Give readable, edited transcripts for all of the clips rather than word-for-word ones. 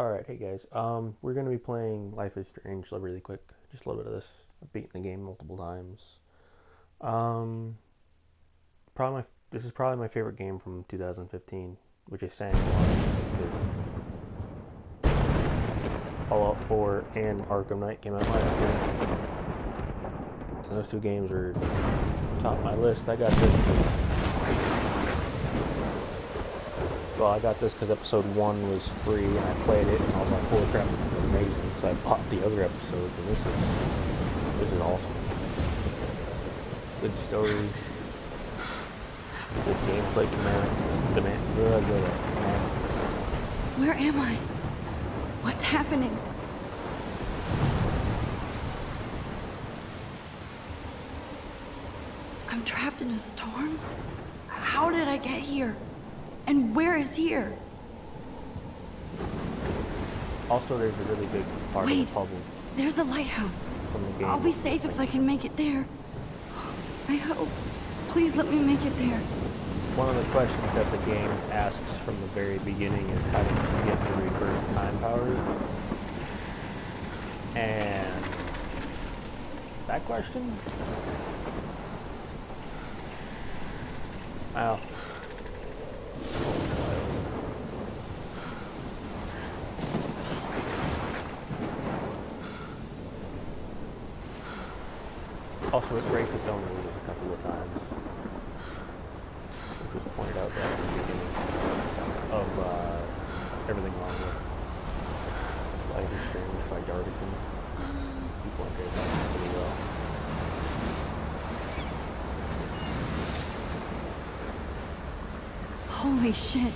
Alright, hey guys. We're gonna be playing Life is Strange really quick. Just a little bit of this. I've beaten the game multiple times. Um, probably this is probably my favorite game from 2015, which is saying a lot because Fallout 4 and Arkham Knight came out last year. And those two games are top of my list. I got this because episode 1 was free and I played it and I was like, holy crap, this is amazing. So I bought the other episodes and this is awesome. Good story, good gameplay command. Where am I? What's happening? I'm trapped in a storm? How did I get here? And where is here? Also, there's a really big part of the puzzle. There's the lighthouse. From the game. I'll be safe if I can make it there. I hope. Please let me make it there. One of the questions that the game asks from the very beginning is how did you get the reverse time powers? And that question? Wow. Also, it breaks its own rules a couple of times, which was pointed out at the beginning of everything wrong with Life is Strange by Dardigan. He pointed it out pretty well. Holy shit.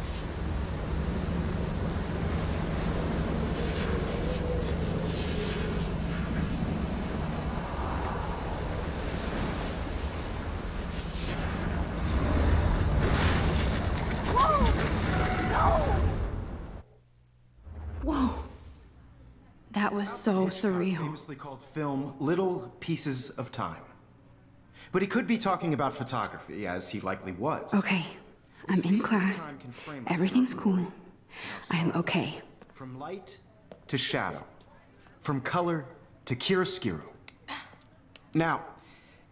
That was so surreal. Famously called film Little Pieces of Time. But he could be talking about photography, as he likely was. Okay, I'm in class. Everything's cool. I am okay. From light to shadow. From color to chiaroscuro. Now,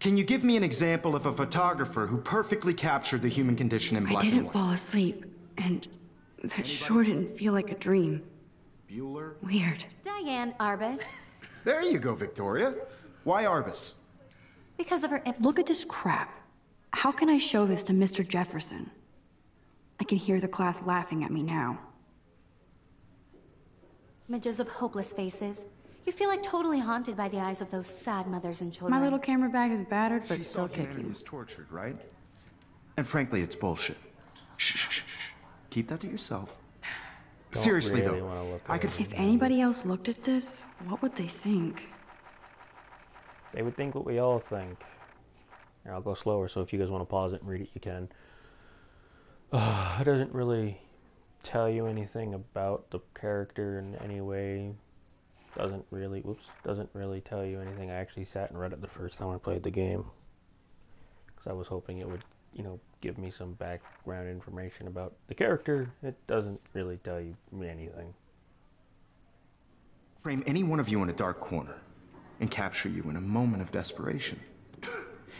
can you give me an example of a photographer who perfectly captured the human condition in black and white? I didn't fall asleep, and that sure didn't feel like a dream. Bueller? Weird. Diane Arbus. There you go, Victoria. Why Arbus? Because of her... Look at this crap. How can I show this to Mr. Jefferson? I can hear the class laughing at me now. Images of hopeless faces. You feel like totally haunted by the eyes of those sad mothers and children. My little camera bag is battered, but She still thought humanity kicking. is tortured, right? And frankly, it's bullshit. Shh, shh, shh, shh. Keep that to yourself. Seriously, really though, I could... If anybody else looked at this, what would they think? They would think what we all think. Here, I'll go slower, so if you guys want to pause it and read it, you can. It doesn't really tell you anything about the character in any way. Doesn't really tell you anything. I actually sat and read it the first time I played the game. Because I was hoping it would, give me some background information about the character. It doesn't really tell you anything. Frame any one of you in a dark corner and capture you in a moment of desperation.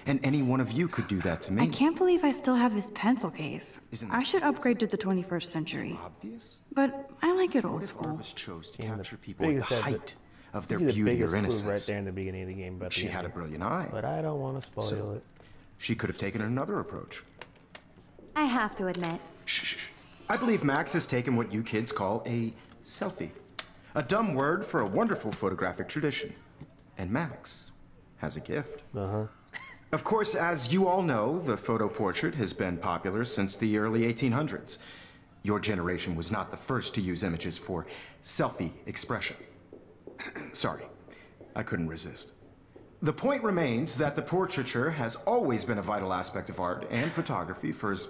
And any one of you could do that to me. I can't believe I still have this pencil case. Isn't that I should upgrade to the 21st century. obvious? But I like it old What if school. Arbus chose to Yeah, the capture people at the biggest height of their You see the beauty biggest or clue innocence? right there in the beginning of the game. About She had a brilliant eye. But I don't want to spoil So- it. She could have taken another approach. I have to admit, Shh, shh, shh. I believe Max has taken what you kids call a selfie. A dumb word for a wonderful photographic tradition. And Max has a gift. Uh-huh. Of course, as you all know, the photo portrait has been popular since the early 1800s. Your generation was not the first to use images for selfie expression. Sorry, I couldn't resist. The point remains that the portraiture has always been a vital aspect of art and photography for as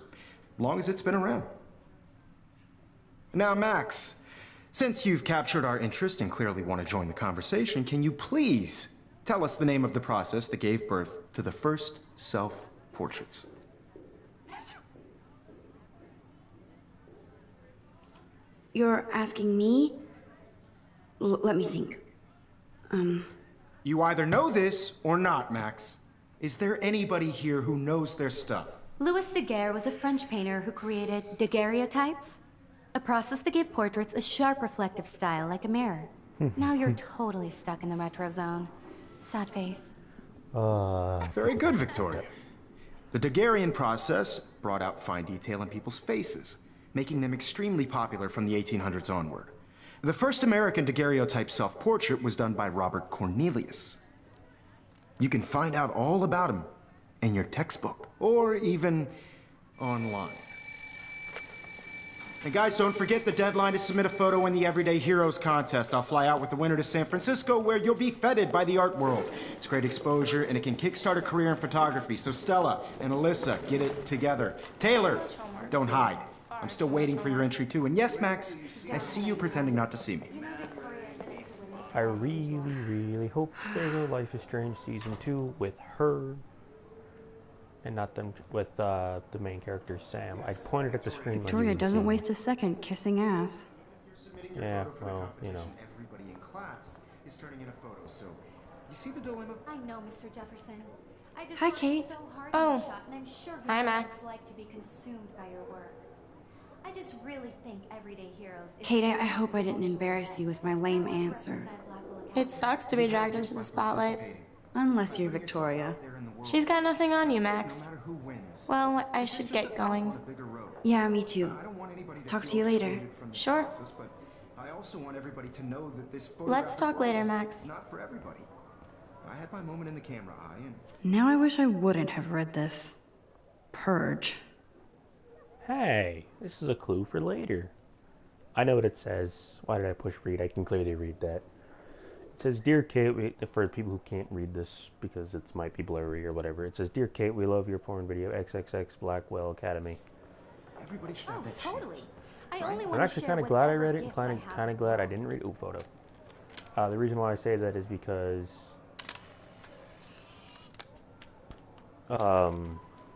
long as it's been around. Now, Max, since you've captured our interest and clearly want to join the conversation, can you please tell us the name of the process that gave birth to the first self-portraits? You're asking me? Let me think. You either know this or not, Max. Is there anybody here who knows their stuff? Louis Daguerre was a French painter who created daguerreotypes, a process that gave portraits a sharp reflective style like a mirror. Now you're totally stuck in the retro zone. Sad face. Very good, Victoria. The Daguerrean process brought out fine detail in people's faces, making them extremely popular from the 1800s onward. The first American daguerreotype self-portrait was done by Robert Cornelius. You can find out all about him in your textbook, or even online. And guys, don't forget the deadline to submit a photo in the Everyday Heroes contest. I'll fly out with the winner to San Francisco, where you'll be feted by the art world. It's great exposure, and it can kickstart a career in photography. So Stella and Alyssa, get it together. Taylor, don't hide. I'm still waiting for your entry too. And yes, Max, I see you pretending not to see me. I really, really hope there's a Life is Strange Season 2 with her. And not them with the main character, Sam. I pointed at the screen. Victoria doesn't waste a second kissing ass. Yeah, well, you know. Everybody in class is turning in a photo, so you see the dilemma? I know, Mr. Jefferson. I just Hi, worked Kate. so hard Oh. on the shot, and I'm sure you Hi, know what Max. it's like to be consumed by your work. I just really think Everyday Heroes is Kate, I hope I didn't embarrass you with my lame answer. It sucks to be dragged into the spotlight. Unless you're Victoria. She's got nothing on you, Max. No matter who wins. Well, I should get going. A bigger road. Yeah, me too. I don't want anybody to Talk feel to you later. excluded from the Sure. process, but I also want everybody to know that this Let's talk later, is Max. not for everybody. I had my moment in the camera eye, and Now I wish I wouldn't have read this. Purge. Hey, this is a clue for later. I know what it says. Why did I push read? I can clearly read that. It says, Dear Kate, for people who can't read this because it might be blurry or whatever, it says, Dear Kate, we love your porn video, XXX Blackwell Academy. everybody should Oh, have that totally. chance. I only I'm want to actually share kind of glad I whatever read it and gifts I kind have of with glad I you. didn't read photo. The reason why I say that is because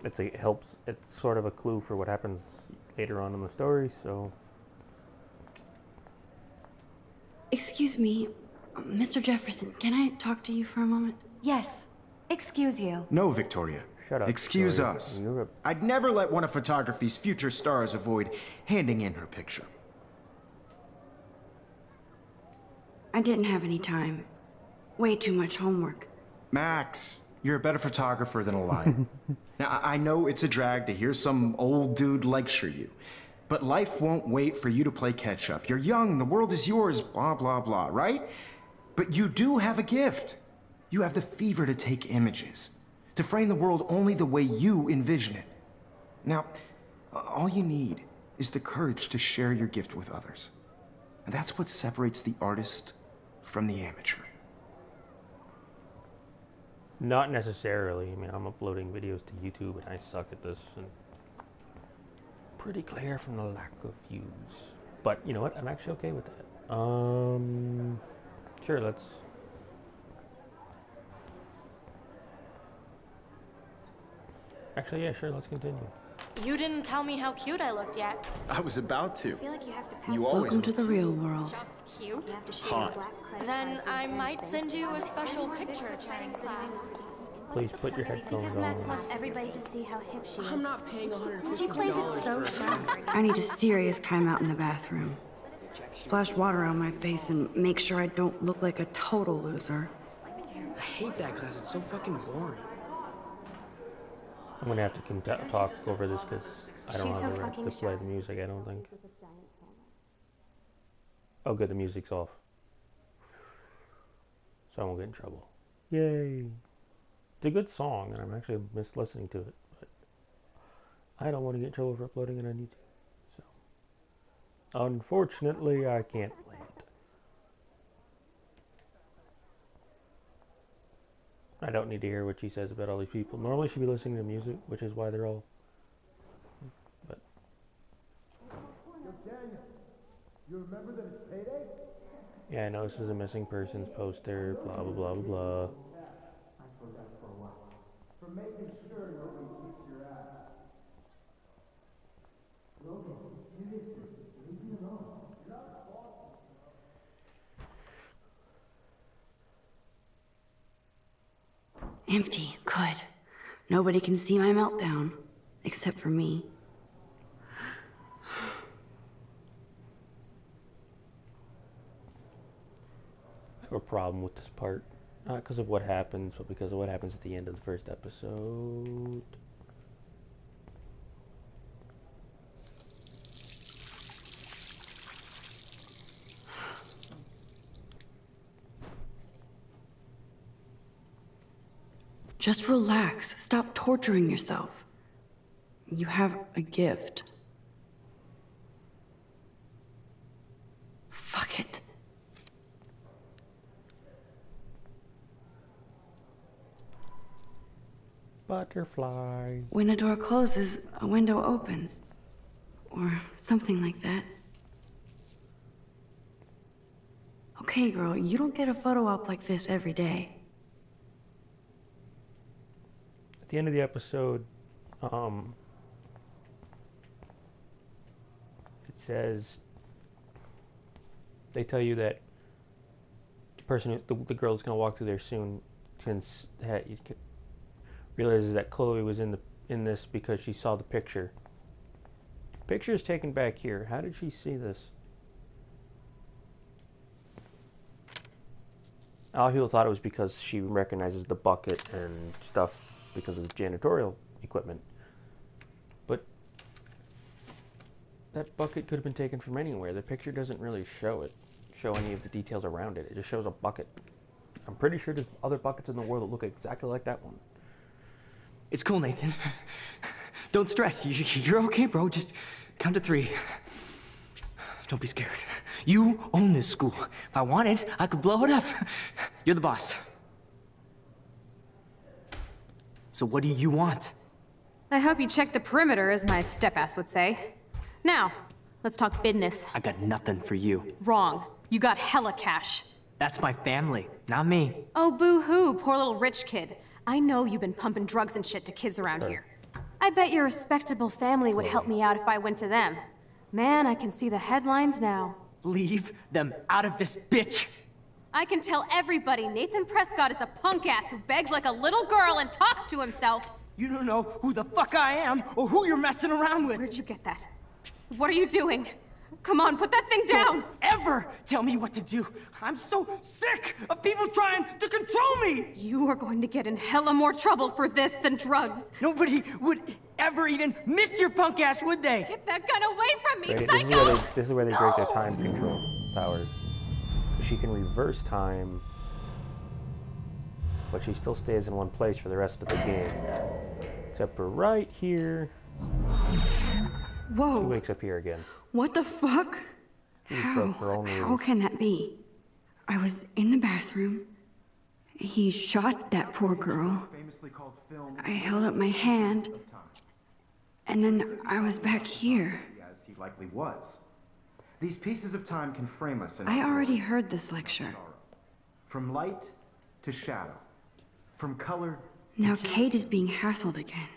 it helps. It's sort of a clue for what happens later on in the story. So Excuse me, Mr. Jefferson, can I talk to you for a moment? Yes. Excuse you. No, Victoria. Shut up, Excuse Victoria. us. You're a- I'd never let one of photography's future stars avoid handing in her picture. I didn't have any time. Way too much homework. Max, you're a better photographer than a liar. Now, I know it's a drag to hear some old dude lecture you, but life won't wait for you to play catch up. You're young, the world is yours, blah, blah, blah, right? But you do have a gift. You have the fever to take images, to frame the world only the way you envision it. Now, all you need is the courage to share your gift with others. And that's what separates the artist from the amateur. Not necessarily. I mean, I'm uploading videos to YouTube and I suck at this. And pretty clear from the lack of views. But you know what? I'm actually okay with that. Sure, let's... Actually, yeah, sure, let's continue. You didn't tell me how cute I looked yet. I was about to. I feel like you have to pass You always Welcome to the real world. Just cute. You have to show Hot. black credit Then cards I and might bank send you a statements. special picture during class. Please put your headphones Because Max on. wants everybody to see how hip she is. I'm not paying $150. She plays it so sharp. I need a serious timeout in the bathroom. Splash water on my face and make sure I don't look like a total loser. I hate that class. It's so fucking boring. I'm gonna have to talk over this because I don't She's have so the right fucking to play shy. the music, I don't think. Oh good, the music's off. So I won't get in trouble. Yay! It's a good song and I'm actually miss listening to it, but I don't want to get in trouble for uploading it on YouTube. So unfortunately I can't play it. I don't need to hear what she says about all these people. Normally she'd be listening to music, which is why they're all... But... Yeah, I know this is a missing persons poster, blah, blah, blah, blah, blah. Empty. Good. Nobody can see my meltdown. Except for me. I have a problem with this part. Not because of what happens, but because of what happens at the end of the first episode. Just relax. Stop torturing yourself. You have a gift. Fuck it. Butterfly. When a door closes, a window opens. Or something like that. Okay, girl, you don't get a photo op like this every day. At the end of the episode, it says they tell you that the person, the girl is going to walk through there soon, realizes that Chloe was in this because she saw the picture. Picture is taken back here. How did she see this? A lot of people thought it was because she recognizes the bucket and stuff because of the janitorial equipment. But that bucket could have been taken from anywhere. The picture doesn't really show any of the details around it. It just shows a bucket. I'm pretty sure there's other buckets in the world that look exactly like that one. It's cool, Nathan. Don't stress. You're okay, bro. Just count to 3. Don't be scared. You own this school. If I wanted, I could blow it up. You're the boss. So what do you want? I hope you check the perimeter, as my step-ass would say. Now, let's talk business. I got nothing for you. Wrong. You got hella cash. That's my family, not me. Oh, boo-hoo, poor little rich kid. I know you've been pumping drugs and shit to kids around here. I bet your respectable family would help me out if I went to them. Man, I can see the headlines now. Leave them out of this bitch! I can tell everybody Nathan Prescott is a punk ass who begs like a little girl and talks to himself. You don't know who the fuck I am or who you're messing around with. Where'd you get that? What are you doing? Come on, put that thing down! Don't ever tell me what to do! I'm so sick of people trying to control me! You are going to get in hella more trouble for this than drugs. Nobody would ever even miss your punk ass, would they? Get that gun away from me, Right, psycho! this is where they break their time control powers. She can reverse time, but she still stays in one place for the rest of the game. Except for right here. Whoa. She wakes up here again. What the fuck? How can that be? I was in the bathroom. He shot that poor girl. I held up my hand. And then I was back here. As he likely was. These pieces of time can frame us in I already heard this lecture. From light to shadow. From color. Now Kate is being hassled again.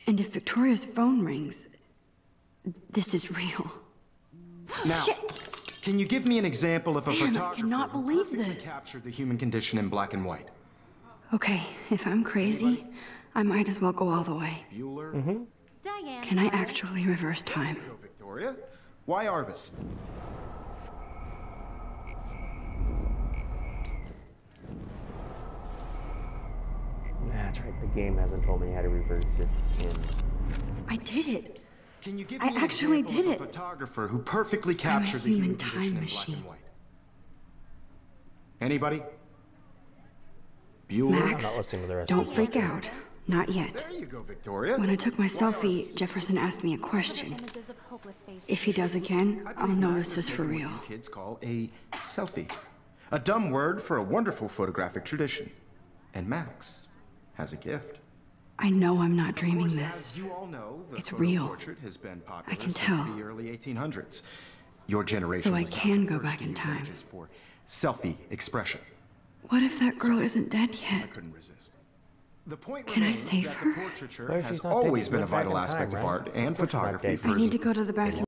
And if Victoria's phone rings, this is real. Now, Shit! Can you give me an example of a Damn, I photographer cannot who believe perfectly this. captured the human condition in black and white? Okay, if I'm crazy, I might as well go all the way. Bueller? Diane. Can I actually reverse time? Go, Victoria. Why Arbus? That's right, the game hasn't told me how to reverse it in. I did it. Can you give I me an actually example did of a it. photographer who perfectly captured the human time condition in black machine. and white? Anybody? Bueller? I'm Max, not listening to the rest don't of the freak out. Not yet. There you go, Victoria. When I took my selfie, Jefferson asked me a question. If he does again, I'll know this is for real. What kids call a selfie. A dumb word for a wonderful photographic tradition. And Max has a gift. I know I'm not dreaming As this. you all know, the It's photo real. portrait has been popular I can since tell. the early 1800s. Your generation So I was not can the go first back to in use time. images for selfie expression. What if that girl isn't dead I yet? couldn't resist. The point Can I remains save that her? the portraiture Well, has she's not always taking been a it back vital in aspect time, of right? art and Of course she's not photography dead. for I as need to go to the bathroom.